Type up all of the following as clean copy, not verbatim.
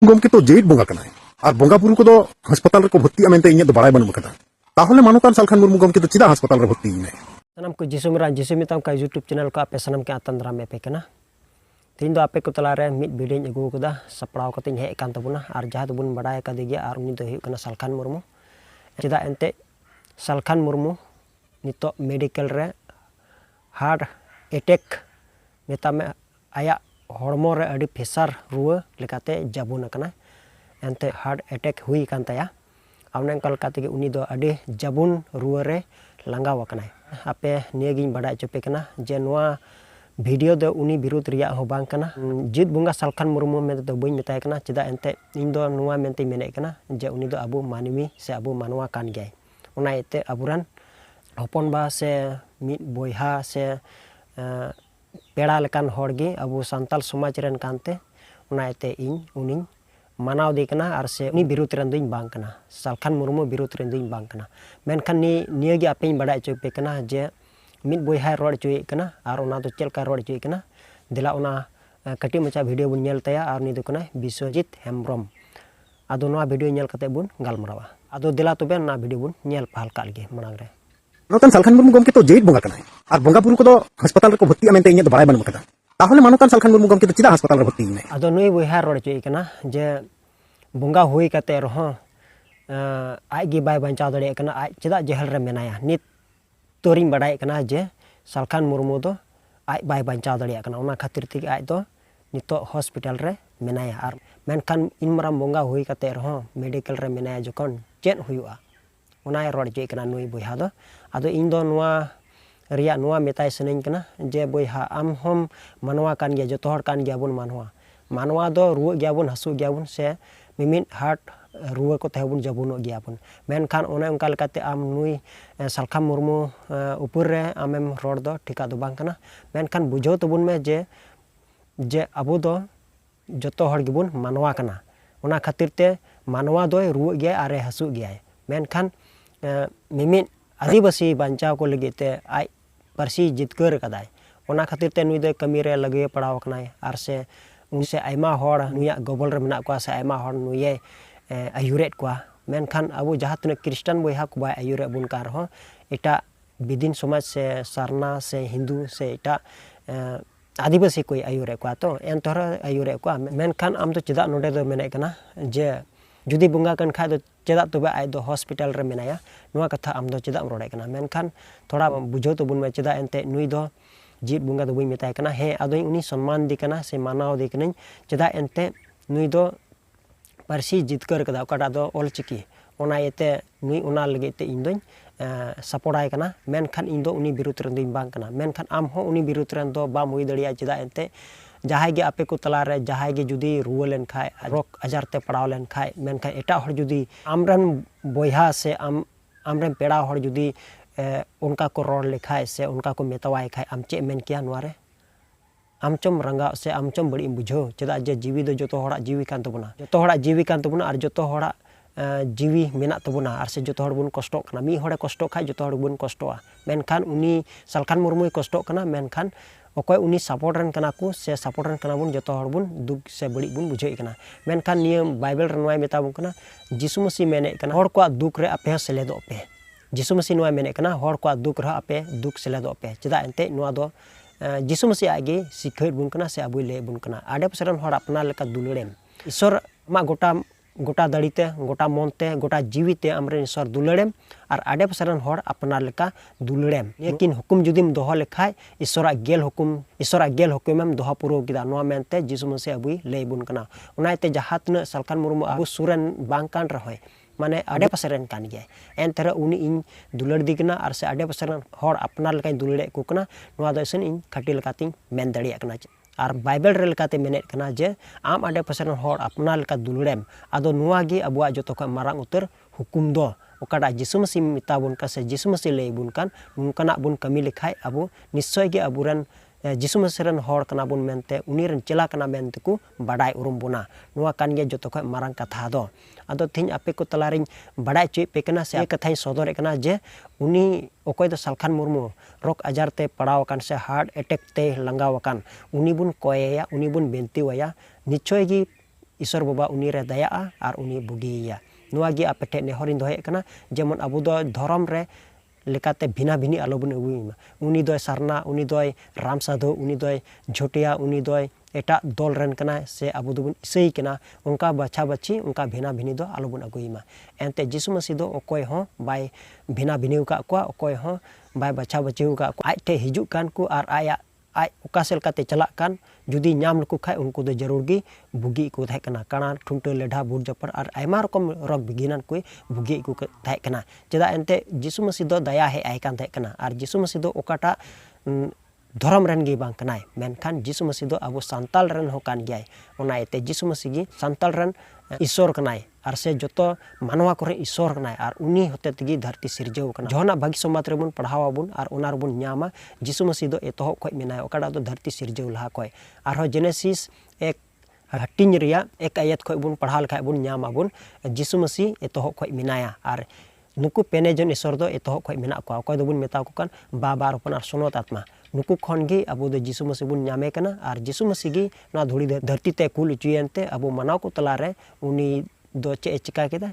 गमके तो जेट बोंगा कनाय और बोंगा बुरु को हास्पताल रे को भर्ती मेनते इᱧ ᱫᱚ ᱵᱟᱲᱟᱭ ᱵᱟᱹᱱᱩᱜ ᱠᱟᱫᱟ ताहले मानवतान सालखान मुर्मू गमके तो चिदा हास्पताल रे भर्ती इᱧ सनम को जिसु मेरा जिसु मिताम का यूट्यूब चैनल का आपे सनम के आतंद्रा में पे कना तीन दो आपे को तलारे मिड वीडियो अगू कदा सपड़ाव कते हे कान तबुना और जहां तबुन बड़ाय का दिगिया और उनी दो हुई कना सालखान मुर्मू चिदा एंते सालखान मुर्मू नितो मेडिकल रे हार्ट अटैक नेता में आया हॉर्मो रे अडी फेसर रुआ लेकाते जाबुन कना एंते हार्ट अटैक हुई कान तया आउने कलकाते के उनी दो अडी जाबुन रुआ रे लंगाव कना आपे नियगिन बड़ा चोपे कना जे नोआ वीडियो दो उनी विरुद्ध रिया हो बांग कना जित बुंगा सालखान मुर्मू में दो बई मेताय कना चिदा एंते इन दो नोआ मेनते मेने कना जे उनी दो अबु मानवी से अबु मानवा कान गय उना एते अबुरान हपन बा से मिट बोयहा से पेड़ा लेकान होड़गी अबु संताल समाज रेन कानते उना एते इन उनी मानाव दे कना और से उनी विरुद्ध रेन दुई बांग कना सालखान मुर्मू विरुद्ध रेन दुई बांग कना मेनखान नियगी आपे बड़ा चोपे कना जे मिट बोयहा रोड चोय कना और उना तो चेलका रोड चोय कना दिला उना कटी मचा वीडियो बुन नेल तया और नी दो कना विश्वजीत हेम्ब्रम आदो नोआ वीडियो नेल कते बुन गालमरावा आदो दिला तबे ना वीडियो बुन नेल पहल काल गे मनांग रे मानवतान सालखान मुर्मू गमके तो जेट बोंगा कनाय और बोंगा बुरु को हास्पताल रे को भर्ती मेनते इᱧ ᱫᱚ ᱵᱟᱲᱟᱭ ᱵᱟᱹᱱᱩᱜ ᱠᱟᱫᱟ ताहले मानवतान सालखान मुर्मू गमके तो चिदा हास्पताल रे भर्ती इᱧ आदो नुई बोयहा रोड चोय कना जे बोंगा हुई कते रहो आज गे बाय बंचाव दड़े कना आज चिदा जेहल रे मेनाया नित तोरिंग बड़ाय कना जे सालखान मुर्मू दो आज बाय बंचाव दड़े कना उना खातिर ति आज दो नितो हॉस्पिटल रे मेनाया और मेनखान इन मराम बोंगा हुई कते रहो मेडिकल रे मेनाया जखन चेन हुआ उना रोड चोय कना नुई बोयहा दो आदो इन दो नोआ रिया नोआ मेताय सनेñ कना जे बोयहा आम हम मानवा कान गया जतो हर कान गया बुन मानवा दो रुआ गया बुन हसु गया बुन से मिमिन हार्ट रुआ को तहबुन जबुन गया बुन मेनखान ओने उनका लकाते आम नुई सालखान मुर्मू ऊपर रे आमेम रोड दो ठिका दो बांग कना मेनखान बुझो तबुन में जे अबु दो जतो हर गिबुन मानवा कना उना खातिर ते मानवा दो रुआ गया आरे हसु गया मेनखान मिमिन आदिवासी बांचाव को लगे आज पारसी जितकर कदाय उना खातिर ते नुई दो कमी रे लगे पड़ाव कनाय आर से उनसे आयमा होड़ नुया गबल रे मेना को से आयमा होड़ नुये आयुरेट को मेनखान अबु जहाँ तने क्रिश्चियन बोयहा को बाय आयुरे बुन कार हो एटा विदिन समाज से सरना से हिंदू से एटा आदिवासी कोई आयुरे को तो एन तोहर आयुरे को मेनखान आम तो चिदा नोडे दो मेने कना जे जुदी बुंगा कन खाय दो चेदा तबे आज दो हॉस्पिटल रे मेनाया नुआ कथा आम दो चेदा रोड़े कना मेनखान थोड़ा बुझो तो बुन में चेदा एनते नुई दो जीत बुंगा दो बई मेताय कना हे आदो उनी सम्मान दी कना से मानाव दी कना चेदा एनते नुई दो पारसी जितकर कदा ओकाटा दो ऑलचिकी ओना एते नुई ओना लगे ते इन दोኝ सपोर्टाय कना मेनखान इन दो उनी विरुद्ध रे दुኝ बांग कना मेनखान आम हो उनी विरुद्ध रे दो बाम हुई दड़िया चेदा एनते जहाय गे आपे को तला रे जहाय गे जुदी रुआ लेन खाय रोग आजार ते पड़ाव लेन खाय मेनखान एटा हर जुदी आमरन बोयहा से आमरन पेड़ा हर जुदी उनका को रोड लेखाय से उनका को मेतवाय खाय आम चे मेन किया नुआ रे आमचम रंगा से आमचम बड़ी बुझो चेदा जे जीवी दो जतो हड़ा जीवी कान तबुना जतो हड़ा जीवी कान तबुना और जतो हड़ा जीवी मेना तबुना और से जतो हड़ बुन कष्टो कना मी हड़े कष्टो खाय जतो हड़ बुन कष्टोआ मेनखान उनी सालखान मुर्मू कष्टो कना मेनखान ओकोय उनी सपोर्ट रन कना को से सपोर्ट रन कना बुन जतो हड़ बुन दुख से बड़ी बुन बुझे कना मेनखान नियम बाइबल रे नोय मेता बुन कना यीशु मसीह मेने कना हड़ को दुख रे आपे सेलेदो पे यीशु मसीह नोय मेने कना हड़ को दुख रे आपे दुख सेलेदो पे चेदा एनते नोआ दो यीशु मसीह आगे सिखर बुन कना से अबुय ले बुन कना आडे पसरन हड़ अपना लेका दुलड़ेम ईश्वर मा गोटा दड़ीते गोटा मनते गोटा जीवीते आमरे ईश्वर दुलड़ेम और आडे पसरन हड़ अपना लेका दुलड़ेम लेकिन हुकुम जुदीम दोह लेखाय ईश्वरा गेल हुकुमेम दोह पुरो किदा नोआ मेनते यीशु मसीह अबुय ले बुन कना उनाते जहाँ तना सालखान मुर्मू अबु सुरन बांग कान रहोय माने आडे पसरन कान गया एन तरह उनी इन दुलड़ दी कना और से आडे पसरन हड़ अपना लेका दुलड़े को कना नोआ दो सन इन खाटी लेकाती मेन दड़िया कना और बाइबल रे लेकाते मेने कना जे आम आडे पसरन हड़ अपना लेका दुलड़ेम आदो नोआ गे अबुआ जतो ख मारांग उतर हुकुम दो ओकाटा यीशु मसीह मिता बुन का से यीशु मसीह ले बुन कान उनकाना बुन कमी लेखाय अबु निश्चय गे अबुरन यीशु मसीह रन हड़ कना बुन मेनते उनी रन चेला कना मेनते को बाडाय उरुम बुना नोआ कान गे जतो ख मारांग कथा दो आदो थिन आपे को तलारिन बाडाय चोय पे कना से कथाई सदर कना जे उनी ओकोय दो सालखान मुर्मू रोग आजार ते पड़ाव कान से हार्ट अटैक ते लंगाव कान उनी बुन कोयया उनी बुन बेनती वया निश्चय गी ईश्वर बाबा उनी रे दयाआ और उनी बुगिया नुआ गे आपे ठे नेहरिन दोहे कना जेमन अबु दो धर्म रे लेकाते भिना भिनी आलोबन अगुइमा उनी दोय सारना उनी दोय राम साधु उनी दोय झोटिया उनी दोय एटा दल रन कना से अबु दोबन इसई कना उनका बछा बची उनका भिना भिनी दो आलोबन अगुइमा एनते जिसु मसीह दो अकोय हो बाय भिना भिनी का को अकोय हो बाय बछा बची का को आइ ठे हिजु कान को आर आया आई उकासेल काते चलाक कान जुदी नाम लको खाय उनको दो जरूर गी बुगी को थाय कना काना ठुंटा लेढा बुर जपर और आयमा रकम रग बिगिनान को बुगी को थाय कना चेदा एनते जिसु मसीह दो दया हे आय कान थाय कना और जिसु मसीह दो ओकाटा धर्म रन गे बांग कनाय मेनखान जिसु मसीह दो अबो सांताल रन हो कान गयाय ओना एते जिसु मसीह गी सांताल रन ईश्वर कनाय और से जतो मानवा करे ईश्वर कनाय और उनी होते तगी धरती सिरजव कना जहना भागी समाज रेबुन पढ़ावाबुन और ओना रेबुन न्यामा जिसु मसीह दो एतोहब खय मेनाय ओकाडा दो धरती सिरजव लहा कय और जेनेसिस एक हटिंग रिया एक आयत खय बुन पढ़ा लखाय बुन न्यामाबुन जिसु मसीह एतोहब खय मेनाया और नुकु पेनेजन ईश्वर दो एतोहब खय मेना को अकय दोबुन मेता को कान बाबा रोपन और सोनत आत्मा नुकु खन गे अबो दो जिसु मसीह बुन न्यामे कना और जिसु मसीह गी ना धुड़ी धरती ते कुल चुयनते अबो मनाव को तलारे उनी दो चे चिका केदा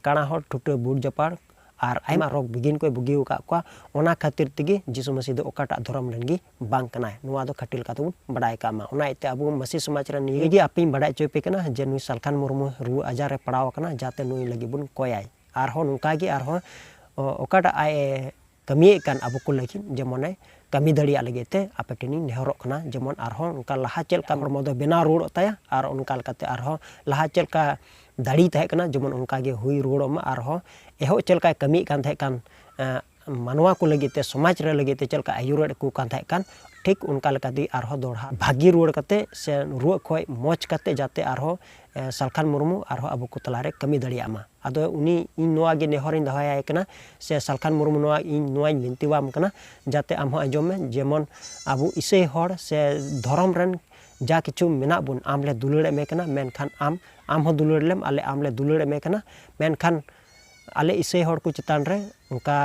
काणा हर ठुटे बुर जपार और आयमा रोग बिगिन को बुगिउ का को ओना खातिर तिगी जिसु मसीह दो ओकाटा धर्म रनगी बांग कनाय नुआ दो खटिल का तो बडाय कामा ओना इते अबो मसीह समाज रे निगे आपी बडाय चोपे कना जे नुई सालखान मुर्मू रु आजार रे पड़ाव कना जाते नुई लगी बुन कोयाय आर हो नुका गे आर हो ओकाटा आय कमी कान अबो को लगी जेमने कमी दड़िया लगेते आपे टेनी नेहरोक कना जेमन आर हो उनका लहा चेल का हरमो दो बेना रोड ताया और उनका लकाते आर हो लहा चेल का दाड़ी तहे कना जेमन उनका गे हुई रोडमा आर हो एहो चेल का कमी कान तहे कान मानवा को लगेते समाज रे लगेते चेल का आयुर को कान तहे कान ठीक उनका लकाती आर हो दोड़ा भागी रोड कते से रुआ खोय मोच कते जाते आर हो सालखान मुर्मू और अबो को तलारे कमी दड़िया मा आदो उनी इन नोआ गे नेहरिन दहाय कना से सालखान मुर्मू नोआ इन नोआ मिनतिवाम कना जाते आम हो आजम में जेमन अबो इसे हर से धर्म रन जा किछु मेना बुन आमले दुलड़े में कना मेनखान आम हो दुलड़ लेम आले आमले दुलड़े में कना मेनखान आले इसे हर को चितान रे उनका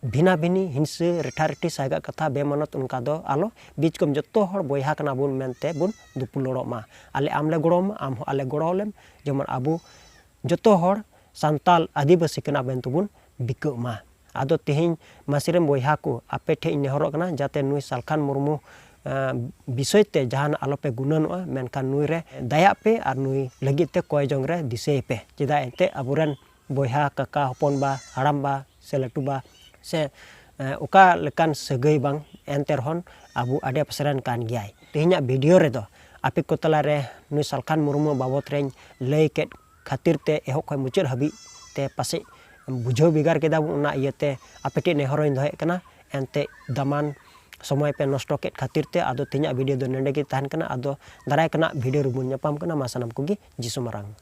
भिना भिनी हिंसे रेठारेटी सागा कथा बेमानत उनका दो आलो बीच कम जत्तो हर बोयहा कना बुन मेनते बुन दुपुलोड़ो मा आले आमले गोड़ोम आम हो आले गोड़ोलेम जेमन अबो जत्तो हर सांताल आदिवासी कना बेंतु बुन बिक मा आदो तेहिं मासिरेम बोयहा को आपे ठे नेहरो कना जाते नुई सालखान मुर्मू विषयते जहान आलोपे गुणनोआ मेनखान नुई रे दया पे और नुई लगिते कोय जंग रे दिसे पे चेदा एते अबुरन बोयहा काका हपन बा हाड़ाम बा से लटुबा से ओका लेकान सगई बांग एनते रहन अबु आडे पसरन कान गयाय तेहिना वीडियो रे दो आपे को तला रे नुई सालखान मुर्मू बाबत रेन लय के खातिर ते एहो खय मुचर हबी ते पासे बुझो बिगार केदा उना इयते आपेटे नेहरोइन दहे कना एनते दमान समय पे नष्ट के खातिर ते आदो तेहिना वीडियो दो नेंडे के ताहन कना आदो दाराय कना वीडियो रुबुन ᱧᱟᱯᱟᱢ कना मा सानाम कोगी जिसु मारांग।